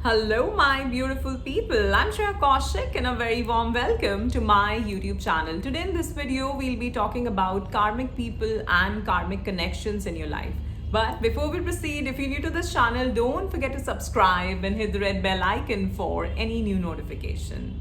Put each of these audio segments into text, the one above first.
Hello, my beautiful people. I'm Shreya Kaushik, and a very warm welcome to my YouTube channel. Today, in this video, we'll be talking about karmic people and karmic connections in your life. But before we proceed, if you're new to this channel, don't forget to subscribe and hit the red bell icon for any new notification.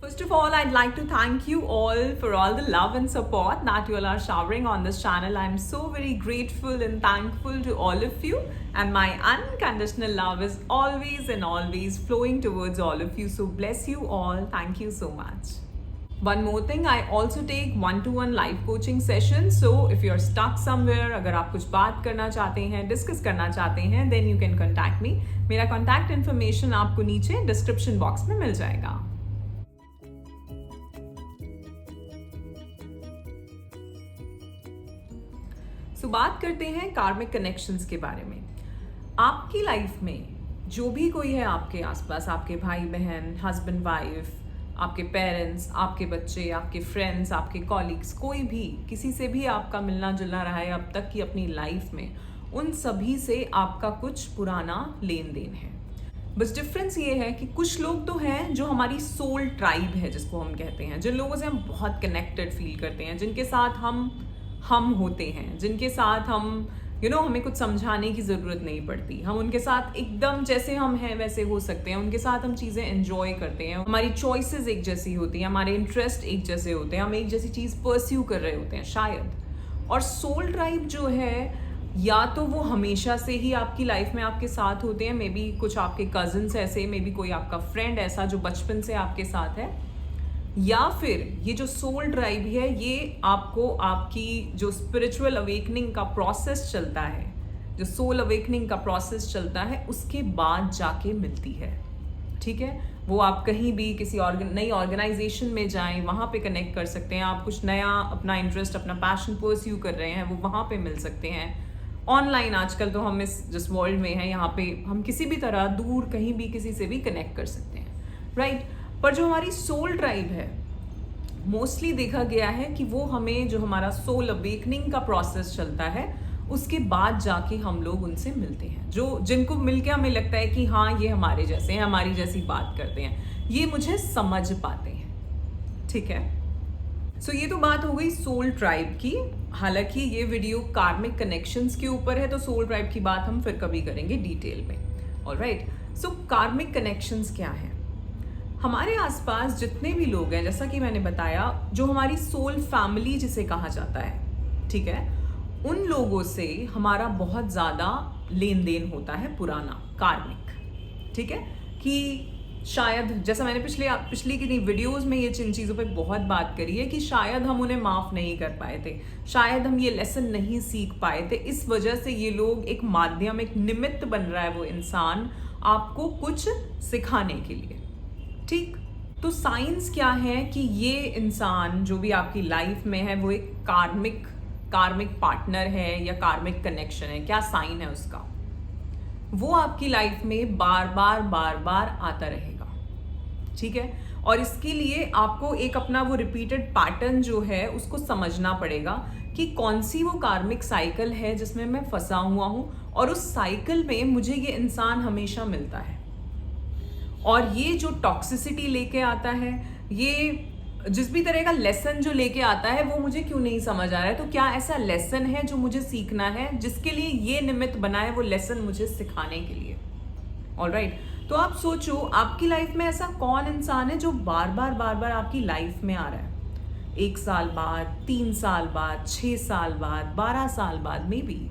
First of all, I'd like to thank you all for all the love and support that you all are showering on this channel. I'm so very grateful and thankful to all of you, and my unconditional love is always and always flowing towards all of you. So bless you all. Thank you so much. One more thing, I also take one-to-one live coaching sessions. So if you're stuck somewhere, अगर आप कुछ बात करना चाहते हैं, discuss करना चाहते हैं, then you can contact me. मेरा contact information आपको नीचे description box में मिल जाएगा. तो बात करते हैं कार्मिक कनेक्शंस के बारे में. आपकी लाइफ में जो भी कोई है आपके आसपास, आपके भाई बहन, हस्बैंड वाइफ, आपके पेरेंट्स, आपके बच्चे, आपके फ्रेंड्स, आपके कॉलीग्स, कोई भी किसी से भी आपका मिलना जुलना रहा है अब तक की अपनी लाइफ में, उन सभी से आपका कुछ पुराना लेन देन है. बस डिफरेंस ये है कि कुछ लोग तो हैं जो हमारी सोल ट्राइब है, जिसको हम कहते हैं, जिन लोगों से हम बहुत कनेक्टेड फील करते हैं, जिनके साथ हम होते हैं, जिनके साथ हम हमें कुछ समझाने की ज़रूरत नहीं पड़ती. हम उनके साथ एकदम जैसे हम हैं वैसे हो सकते हैं. उनके साथ हम चीज़ें एंजॉय करते हैं. हमारी चॉइसेस एक जैसी होती हैं, हमारे इंटरेस्ट एक जैसे होते हैं, हम एक जैसी चीज़ परस्यू कर रहे होते हैं शायद. और सोल ट्राइब जो है, या तो वो हमेशा से ही आपकी लाइफ में आपके साथ होते हैं, मे बी कुछ आपके कजन्स ऐसे, मे बी कोई आपका फ्रेंड ऐसा जो बचपन से आपके साथ है, या फिर ये जो सोल ट्राइब है ये आपको आपकी जो स्पिरिचुअल अवेकनिंग का प्रोसेस चलता है, जो सोल अवेकनिंग का प्रोसेस चलता है, उसके बाद जाके मिलती है. ठीक है, वो आप कहीं भी किसी नई ऑर्गेनाइजेशन में जाएं, वहाँ पे कनेक्ट कर सकते हैं. आप कुछ नया अपना इंटरेस्ट, अपना पैशन परस्यू कर रहे हैं, वो वहाँ पे मिल सकते हैं. ऑनलाइन आजकल तो हम इस जिस वर्ल्ड में हैं, यहाँ पे हम किसी भी तरह दूर कहीं भी किसी से भी कनेक्ट कर सकते हैं, राइट. पर जो हमारी सोल ट्राइब है, मोस्टली देखा गया है कि वो हमें, जो हमारा सोल अवेकनिंग का प्रोसेस चलता है, उसके बाद जाके हम लोग उनसे मिलते हैं, जो जिनको मिलके हमें लगता है कि हाँ ये हमारे जैसे हैं, हमारी जैसी बात करते हैं, ये मुझे समझ पाते हैं. ठीक है, सो ये तो बात हो गई सोल ट्राइब की. हालांकि ये वीडियो कार्मिक कनेक्शंस के ऊपर है, तो सोल ट्राइब की बात हम फिर कभी करेंगे डिटेल में. ऑलराइट, सो कार्मिक कनेक्शंस क्या है? हमारे आसपास जितने भी लोग हैं, जैसा कि मैंने बताया, जो हमारी सोल फैमिली जिसे कहा जाता है, ठीक है, उन लोगों से हमारा बहुत ज़्यादा लेन देन होता है पुराना, कार्मिक. ठीक है, कि शायद जैसा मैंने पिछली कितनी वीडियोस में ये इन चीज़ों पे बहुत बात करी है कि शायद हम उन्हें माफ़ नहीं कर पाए थे, शायद हम ये लेसन नहीं सीख पाए थे, इस वजह से ये लोग एक माध्यम, एक निमित्त बन रहा है वो इंसान आपको कुछ सिखाने के लिए. ठीक, तो साइंस क्या है कि ये इंसान जो भी आपकी लाइफ में है वो एक कार्मिक पार्टनर है या कार्मिक कनेक्शन है. क्या साइन है उसका? वो आपकी लाइफ में बार बार आता रहेगा. ठीक है, और इसके लिए आपको एक अपना वो रिपीटेड पैटर्न जो है उसको समझना पड़ेगा कि कौन सी वो कार्मिक साइकिल है जिसमें मैं फंसा हुआ हूँ, और उस साइकिल में मुझे ये इंसान हमेशा मिलता है. और ये जो टॉक्सिसिटी लेके आता है, ये जिस भी तरह का लेसन जो लेके आता है, वो मुझे क्यों नहीं समझ आ रहा है. तो क्या ऐसा लेसन है जो मुझे सीखना है, जिसके लिए ये निमित्त बना है वो लेसन मुझे सिखाने के लिए. ऑलराइट, तो आप सोचो आपकी लाइफ में ऐसा कौन इंसान है जो बार बार आपकी लाइफ में आ रहा है. 1 साल बाद, 3 साल बाद, 6 साल बाद, 12 साल बाद में भी.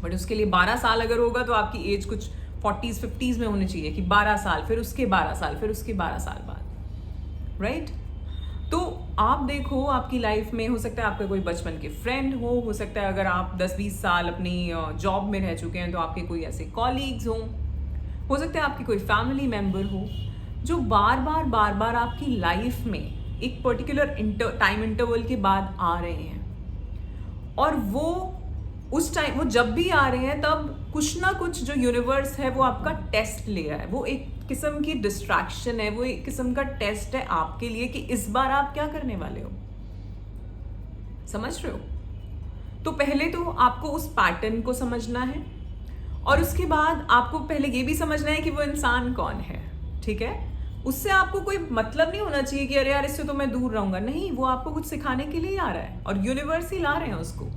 बट उसके लिए 12 साल अगर होगा तो आपकी एज कुछ 40s 50s में होने चाहिए, कि 12 साल, फिर उसके 12 साल, फिर उसके 12 साल बाद, राइट. तो आप देखो आपकी लाइफ में हो सकता है आपका कोई बचपन के फ्रेंड हो सकता है अगर आप 10-20 साल अपनी जॉब में रह चुके हैं तो आपके कोई ऐसे कॉलीग्स हो सकता है आपकी कोई फैमिली मेम्बर हो जो बार बार आपकी लाइफ में एक पर्टिकुलर टाइम इंटरवल के बाद आ रहे हैं. और वो उस टाइम, वो जब भी आ रहे हैं तब कुछ ना कुछ जो यूनिवर्स है वो आपका टेस्ट ले रहा है. वो एक किस्म की डिस्ट्रैक्शन है, वो एक किस्म का टेस्ट है आपके लिए कि इस बार आप क्या करने वाले हो. समझ रहे हो? तो पहले तो आपको उस पैटर्न को समझना है, और उसके बाद आपको पहले ये भी समझना है कि वो इंसान कौन है। ठीक है, उससे आपको कोई मतलब नहीं होना चाहिए कि अरे यार इससे तो मैं दूर रहूंगा। नहीं, वो आपको कुछ सिखाने के लिए आ रहा है और यूनिवर्स ही ला रहे हैं उसको।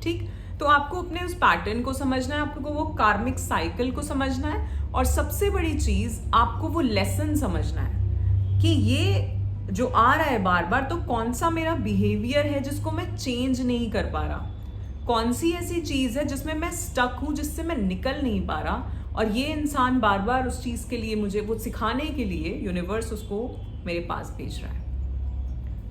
ठीक, तो आपको अपने उस पैटर्न को समझना है, आपको वो कार्मिक साइकिल को समझना है, और सबसे बड़ी चीज आपको वो लेसन समझना है कि ये जो आ रहा है बार बार, तो कौन सा मेरा बिहेवियर है जिसको मैं चेंज नहीं कर पा रहा, कौन सी ऐसी चीज है जिसमें मैं स्टक हूं, जिससे मैं निकल नहीं पा रहा, और ये इंसान बार बार उस चीज के लिए, मुझे वो सिखाने के लिए यूनिवर्स उसको मेरे पास भेज रहा है।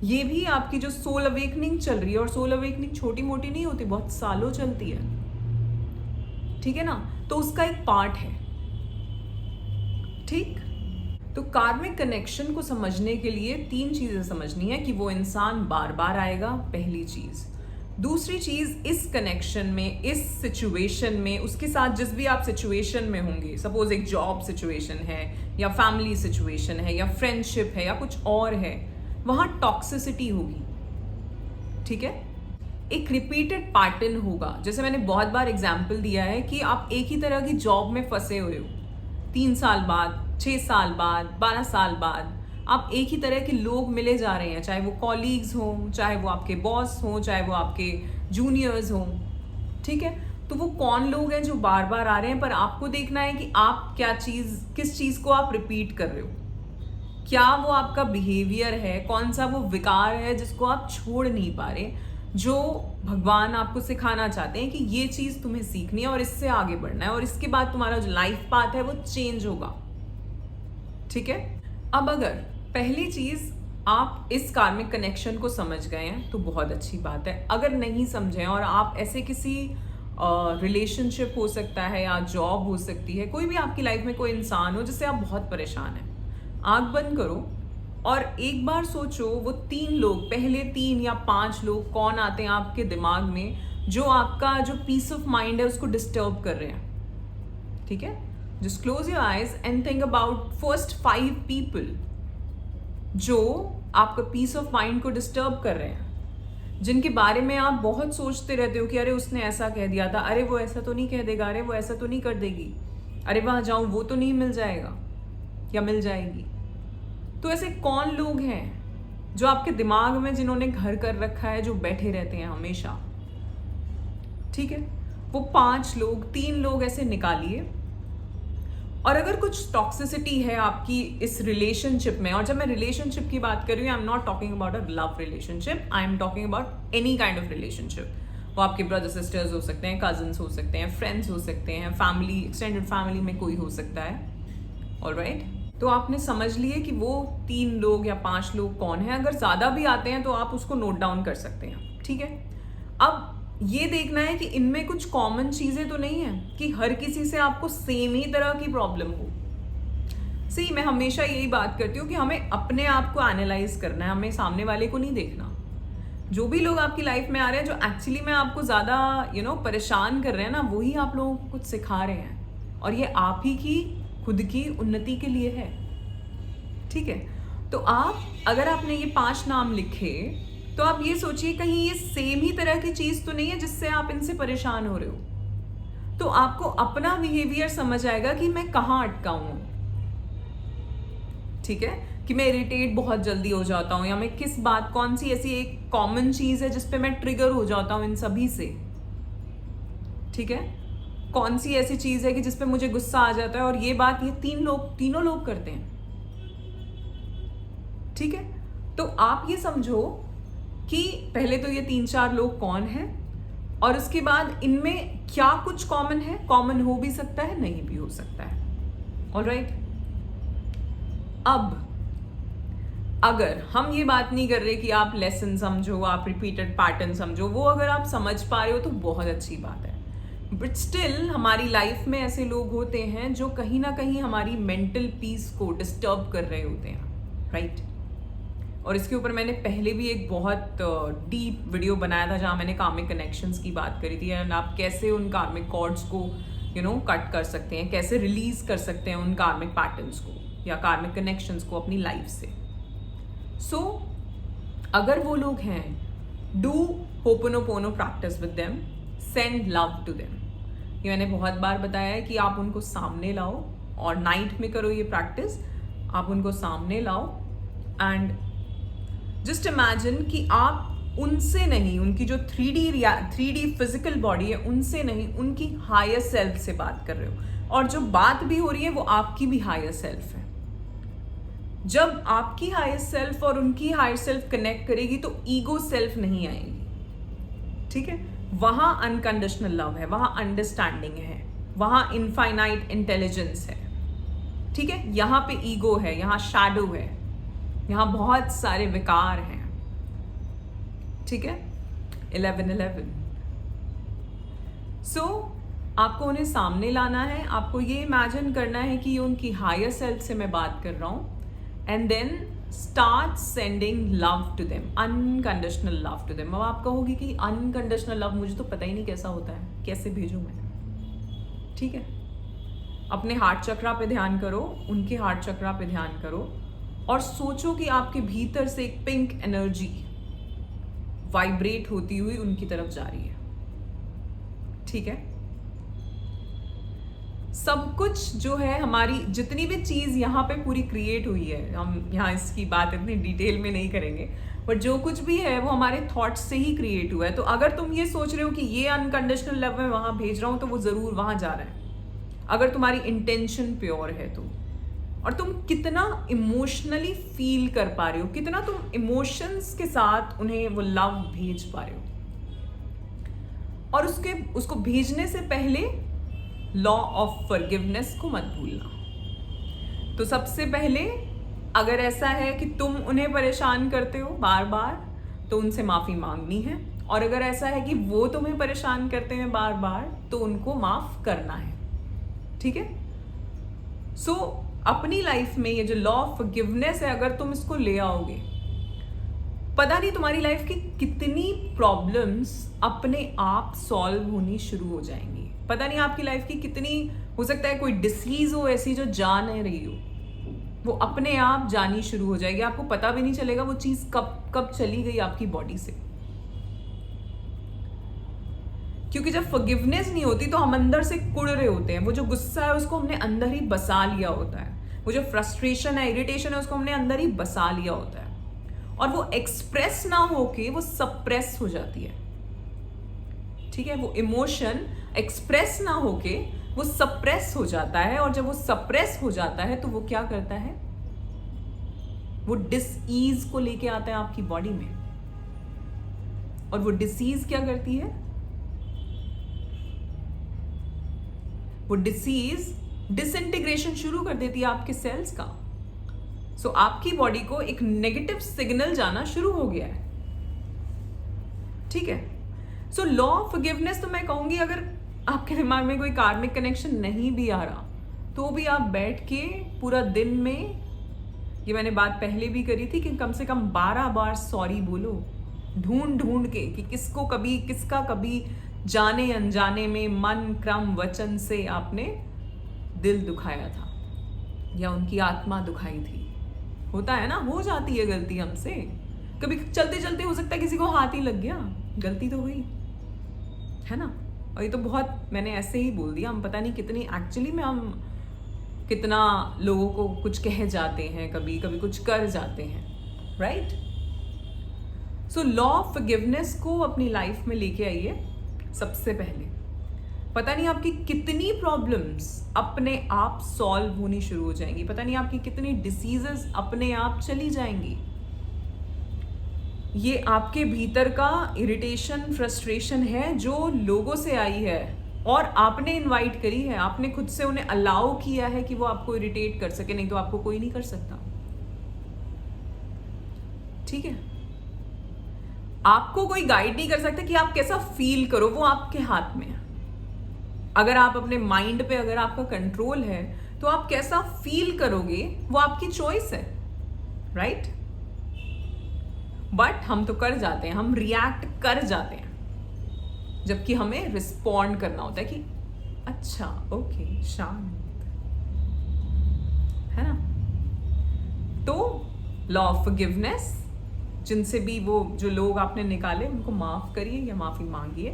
ये भी आपकी जो सोल अवेकनिंग चल रही है, और सोल अवेकनिंग छोटी मोटी नहीं होती, बहुत सालों चलती है। ठीक है ना, तो उसका एक पार्ट है। ठीक, तो कार्मिक कनेक्शन को समझने के लिए 3 चीजें समझनी है कि वो इंसान बार बार आएगा, पहली चीज। दूसरी चीज, इस कनेक्शन में, इस सिचुएशन में, उसके साथ जिस भी आप सिचुएशन में होंगे, सपोज एक जॉब सिचुएशन है या फैमिली सिचुएशन है या फ्रेंडशिप है या कुछ और है, वहां टॉक्सिसिटी होगी। ठीक है, एक रिपीटेड पैटर्न होगा। जैसे मैंने बहुत बार एग्जाम्पल दिया है कि आप एक ही तरह की जॉब में फंसे हुए हो, 3 साल बाद, 6 साल बाद, 12 साल बाद आप एक ही तरह के लोग मिले जा रहे हैं, चाहे वो कॉलीग्स हों, चाहे वो आपके बॉस हों, चाहे वो आपके जूनियर्स हों। ठीक है, तो वो कौन लोग हैं जो बार बार आ रहे हैं, पर आपको देखना है कि आप किस चीज को आप रिपीट कर रहे हो, क्या वो आपका बिहेवियर है, कौन सा वो विकार है जिसको आप छोड़ नहीं पा रहे, जो भगवान आपको सिखाना चाहते हैं कि ये चीज तुम्हें सीखनी है और इससे आगे बढ़ना है, और इसके बाद तुम्हारा जो लाइफ पाथ है वो चेंज होगा। ठीक है, अब अगर पहली चीज आप इस कार्मिक कनेक्शन को समझ गए हैं तो बहुत अच्छी बात है। अगर नहीं समझे और आप ऐसे किसी रिलेशनशिप हो सकता है या जॉब हो सकती है, कोई भी आपकी लाइफ में कोई इंसान हो जिससे आप बहुत परेशान हैं, आंख बंद करो और एक बार सोचो वो 3 लोग, पहले 3 या 5 लोग कौन आते हैं आपके दिमाग में जो आपका जो पीस ऑफ माइंड है उसको डिस्टर्ब कर रहे हैं। ठीक है, just close your eyes and think about first 5 people जो आपका पीस ऑफ माइंड को डिस्टर्ब कर रहे हैं, जिनके बारे में आप बहुत सोचते रहते हो कि अरे उसने ऐसा कह दिया था, अरे वो ऐसा तो नहीं कह देगा, अरे वो ऐसा तो नहीं कर देगी, अरे वहां जाऊं वो तो नहीं मिल जाएगा या मिल जाएगी। तो ऐसे कौन लोग हैं जो आपके दिमाग में, जिन्होंने घर कर रखा है, जो बैठे रहते हैं हमेशा। ठीक है, वो 5 लोग, 3 लोग ऐसे निकालिए। और अगर कुछ टॉक्सिसिटी है आपकी इस रिलेशनशिप में, और जब मैं रिलेशनशिप की बात कर रही हूँ, I am not talking about a love relationship, I am talking about any kind of relationship. वो आपके ब्रदर सिस्टर्स हो सकते हैं, कजन्स हो सकते हैं, फ्रेंड्स हो सकते हैं, फैमिली, एक्सटेंडेड फैमिली में कोई हो सकता है। ऑलराइट, तो आपने समझ लिए कि वो 3 लोग या 5 लोग कौन है। अगर ज्यादा भी आते हैं तो आप उसको नोट डाउन कर सकते हैं। ठीक है, अब ये देखना है कि इनमें कुछ कॉमन चीजें तो नहीं है कि हर किसी से आपको सेम ही तरह की प्रॉब्लम हो। सी, मैं हमेशा यही बात करती हूँ कि हमें अपने आप को एनालाइज करना है, हमें सामने वाले को नहीं देखना। जो भी लोग आपकी लाइफ में आ रहे हैं जो एक्चुअली में आपको ज्यादा परेशान कर रहे हैं ना, वही आप लोगों को कुछ सिखा रहे हैं, और ये आप ही की खुद की उन्नति के लिए है। ठीक है, तो आप, अगर आपने ये 5 नाम लिखे तो आप ये सोचिए कहीं ये सेम ही तरह की चीज तो नहीं है जिससे आप इनसे परेशान हो रहे हो। तो आपको अपना बिहेवियर समझ आएगा कि मैं कहाँ अटका हूं। ठीक है, कि मैं इरिटेट बहुत जल्दी हो जाता हूं, या मैं किस बात, कौन सी ऐसी एक कॉमन चीज है जिसपे मैं ट्रिगर हो जाता हूं इन सभी से। ठीक है, कौन सी ऐसी चीज है कि जिसपे मुझे गुस्सा आ जाता है, और ये बात ये तीनों लोग करते हैं। ठीक है, तो आप ये समझो कि पहले तो ये 3-4 लोग कौन हैं, और उसके बाद इनमें क्या कुछ कॉमन है। कॉमन हो भी सकता है, नहीं भी हो सकता है। ऑलराइट, अब अगर हम ये बात नहीं कर रहे कि आप लेसन समझो, आप रिपीटेड पैटर्न समझो, वो अगर आप समझ पा रहे हो तो बहुत अच्छी बात है। बट स्टिल हमारी लाइफ में ऐसे लोग होते हैं जो कहीं ना कहीं हमारी मेंटल पीस को डिस्टर्ब कर रहे होते हैं। राइट, और इसके ऊपर मैंने पहले भी एक बहुत डीप वीडियो बनाया था जहाँ मैंने कार्मिक कनेक्शंस की बात करी थी, एंड आप कैसे उन कार्मिक कॉर्ड्स को कट कर सकते हैं, कैसे रिलीज कर सकते हैं उन कार्मिक पैटर्न्स को या कार्मिक कनेक्शंस को अपनी लाइफ से। सो अगर वो लोग हैं, do ho'oponopono practice with them, send love to them. ये मैंने बहुत बार बताया है कि आप उनको सामने लाओ, और नाइट में करो ये प्रैक्टिस। आप उनको सामने लाओ एंड जस्ट इमेजिन कि आप उनसे नहीं, उनकी जो 3D फिजिकल बॉडी है उनसे नहीं, उनकी हायर सेल्फ से बात कर रहे हो, और जो बात भी हो रही है वो आपकी भी हायर सेल्फ है। जब आपकी हायर सेल्फ और उनकी हायर सेल्फ कनेक्ट करेगी तो ईगो सेल्फ नहीं आएगी, ठीक है। वहां अनकंडीशनल लव है, वहां अंडरस्टैंडिंग है, वहां इनफाइनाइट इंटेलिजेंस है, ठीक है। यहाँ पे ईगो है, यहाँ शैडो है, यहाँ बहुत सारे विकार हैं, ठीक है। 11-11। सो आपको उन्हें सामने लाना है, आपको ये इमेजिन करना है कि ये उनकी हायर सेल्फ से मैं बात कर रहा हूँ, and then start sending love to them, unconditional love to them. अब आप कहोगे कि अनकंडीशनल लव मुझे तो पता ही नहीं कैसा होता है, कैसे भेजूं मैं, ठीक है। अपने हार्ट चक्रा पे ध्यान करो, उनके हार्ट चक्रा पे ध्यान करो, और सोचो कि आपके भीतर से एक पिंक एनर्जी वाइब्रेट होती हुई उनकी तरफ जा रही है, ठीक है। सब कुछ जो है, हमारी जितनी भी चीज यहाँ पे पूरी क्रिएट हुई है, हम यहाँ इसकी बात इतनी डिटेल में नहीं करेंगे, बट जो कुछ भी है वो हमारे थॉट्स से ही क्रिएट हुआ है। तो अगर तुम ये सोच रहे हो कि ये अनकंडीशनल लव मैं वहां भेज रहा हूं, तो वो जरूर वहां जा रहा है, अगर तुम्हारी इंटेंशन प्योर है तो। और तुम कितना इमोशनली फील कर पा रहे हो, कितना तुम इमोशंस के साथ उन्हें वो लव भेज पा रहे हो। और उसको भेजने से पहले लॉ ऑफ फॉरगिवनेस को मत भूलना। तो सबसे पहले, अगर ऐसा है कि तुम उन्हें परेशान करते हो बार बार, तो उनसे माफी मांगनी है, और अगर ऐसा है कि वो तुम्हें परेशान करते हैं बार बार, तो उनको माफ करना है, ठीक है। सो अपनी लाइफ में ये जो लॉ ऑफ फॉरगिवनेस है, अगर तुम इसको ले आओगे, पता नहीं तुम्हारी लाइफ की कितनी प्रॉब्लम्स अपने आप सॉल्व होनी शुरू हो जाएंगी। पता नहीं आपकी लाइफ की कितनी, हो सकता है कोई डिसीज हो ऐसी जो जा नहीं रही हो, वो अपने आप जानी शुरू हो जाएगी, आपको पता भी नहीं चलेगा वो चीज कब चली गई आपकी बॉडी से। क्योंकि जब फॉरगिवनेस नहीं होती तो हम अंदर से कुड़ रहे होते हैं, वो जो गुस्सा है उसको हमने अंदर ही बसा लिया होता है, वो जो फ्रस्ट्रेशन है, इरिटेशन है, उसको हमने अंदर ही बसा लिया होता है, और वो एक्सप्रेस ना होके वो सप्रेस हो जाती है, ठीक है। वो इमोशन एक्सप्रेस ना होके वो सप्रेस हो जाता है, और जब वो सप्रेस हो जाता है तो वो क्या करता है, वो डिसीज को लेके आता है आपकी बॉडी में, और वो डिसीज क्या करती है, वो डिसीज डिसइंटीग्रेशन शुरू कर देती है आपके सेल्स का। सो आपकी बॉडी को एक नेगेटिव सिग्नल जाना शुरू हो गया है, ठीक है। सो लॉ ऑफ फॉरगिवनेस, तो मैं कहूंगी अगर आपके दिमाग में कोई कार्मिक कनेक्शन नहीं भी आ रहा, तो भी आप बैठ के पूरा दिन में, ये मैंने बात पहले भी करी थी कि कम से कम 12 बार सॉरी बोलो, ढूंढ के कि किसका कभी जाने अनजाने में मन क्रम वचन से आपने दिल दुखाया था, या उनकी आत्मा दुखाई थी। होता है ना, हो जाती है गलती हमसे, कभी चलते चलते हो सकता है किसी को हाथ ही लग गया, गलती तो हुई है ना। और ये तो बहुत मैंने ऐसे ही बोल दिया, हम पता नहीं कितनी एक्चुअली में हम कितना लोगों को कुछ कह जाते हैं, कभी कभी कुछ कर जाते हैं, right. So law of forgiveness को अपनी लाइफ में लेके आइए। सबसे पहले, पता नहीं आपकी कितनी प्रॉब्लम्स अपने आप सॉल्व होनी शुरू हो जाएंगी, पता नहीं आपकी कितनी डिसीजेस अपने आप चली जाएंगी। ये आपके भीतर का इरिटेशन, फ्रस्ट्रेशन है जो लोगों से आई है, और आपने इनवाइट करी है, आपने खुद से उन्हें अलाउ किया है कि वो आपको इरिटेट कर सके, नहीं तो आपको कोई नहीं कर सकता, ठीक है। आपको कोई गाइड नहीं कर सकता कि आप कैसा फील करो, वो आपके हाथ में है। अगर आप अपने माइंड पे, अगर आपका कंट्रोल है, तो आप कैसा फील करोगे वो आपकी चॉइस है, राइट। बट हम तो कर जाते हैं, हम रिएक्ट कर जाते हैं, जबकि हमें रिस्पॉन्ड करना होता है कि अच्छा, ओके, शांत, है ना। तो लॉ ऑफ फॉरगिवनेस, जिनसे भी वो जो लोग आपने निकाले उनको माफ़ करिए या माफ़ी मांगिए,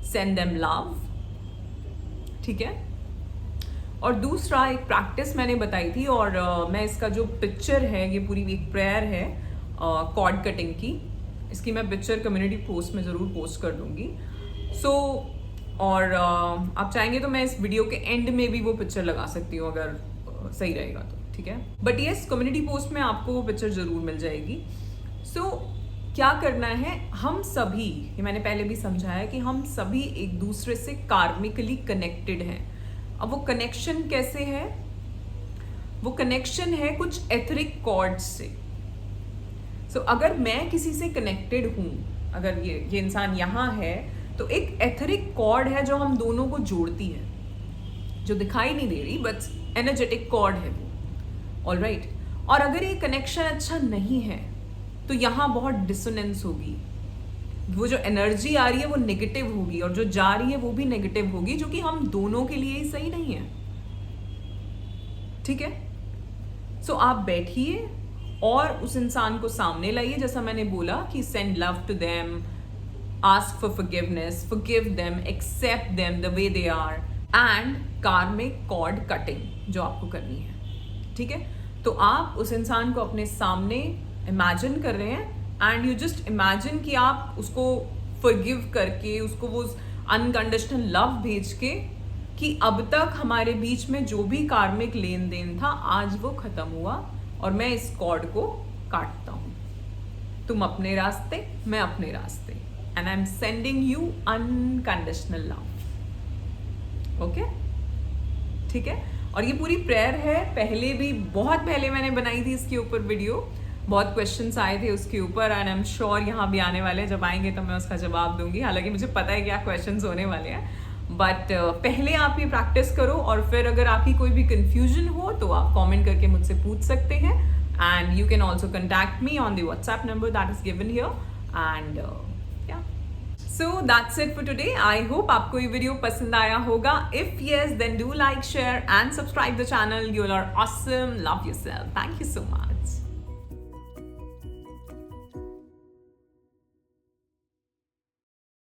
सेंड देम लव, ठीक है। और दूसरा एक प्रैक्टिस मैंने बताई थी, और मैं इसका जो पिक्चर है, ये पूरी एक प्रेयर है कॉर्ड कटिंग की, इसकी मैं पिक्चर कम्युनिटी पोस्ट में ज़रूर पोस्ट कर दूंगी। और आप चाहेंगे तो मैं इस वीडियो के एंड में भी वो पिक्चर लगा सकती हूँ अगर सही रहेगा तो, ठीक है। बट यस, कम्युनिटी पोस्ट में आपको वो पिक्चर ज़रूर मिल जाएगी। क्या करना है, हम सभी, ये मैंने पहले भी समझाया कि हम सभी एक दूसरे से कार्मिकली कनेक्टेड हैं। अब वो कनेक्शन कैसे है? वो कनेक्शन है कुछ एथरिक कॉर्ड से। अगर मैं किसी से कनेक्टेड हूँ, अगर ये इंसान यहाँ है, तो एक एथरिक कॉर्ड है जो हम दोनों को जोड़ती है, जो दिखाई नहीं दे रही बट एनर्जेटिक कॉर्ड है वो, ऑलराइट। और अगर ये कनेक्शन अच्छा नहीं है तो यहाँ बहुत डिसोनेंस होगी, वो जो एनर्जी आ रही है वो नेगेटिव होगी, और जो जा रही है वो भी नेगेटिव होगी, जो कि हम दोनों के लिए ही सही नहीं है, ठीक है। आप बैठिए और उस इंसान को सामने लाइए, जैसा मैंने बोला कि send love to them, ask for forgiveness, forgive them, accept them the way they are, and karmic cord cutting जो आपको करनी है, ठीक है। आप उस इंसान को अपने सामने इमेजिन कर रहे हैं, एंड यू जस्ट इमेजिन कि आप उसको फॉरगिव करके, उसको वो अनकंडीशनल लव भेज के, कि अब तक हमारे बीच में जो भी कार्मिक लेन देन था आज वो खत्म हुआ, और मैं इस कॉर्ड को काटता हूं। तुम अपने रास्ते, मैं अपने रास्ते, and I am sending you unconditional love, okay, ठीक है। और ये पूरी प्रेयर है, पहले भी बहुत पहले मैंने बनाई थी इसके ऊपर वीडियो, बहुत क्वेश्चंस आए थे उसके ऊपर, एंड आई एम श्योर यहाँ भी आने वाले हैं, जब आएंगे तो मैं उसका जवाब दूंगी। हालांकि मुझे पता है क्या क्वेश्चंस होने वाले हैं, बट पहले आप ये प्रैक्टिस करो, और फिर अगर आपकी कोई भी कंफ्यूजन हो तो आप कमेंट करके मुझसे पूछ सकते हैं, and you can also contact me on the WhatsApp number that is given here, and या so that's it for today. I hope आपको ये वीडियो पसंद आया होगा। If yes, then do like, share and subscribe the channel. You are awesome, love yourself, thank you so much.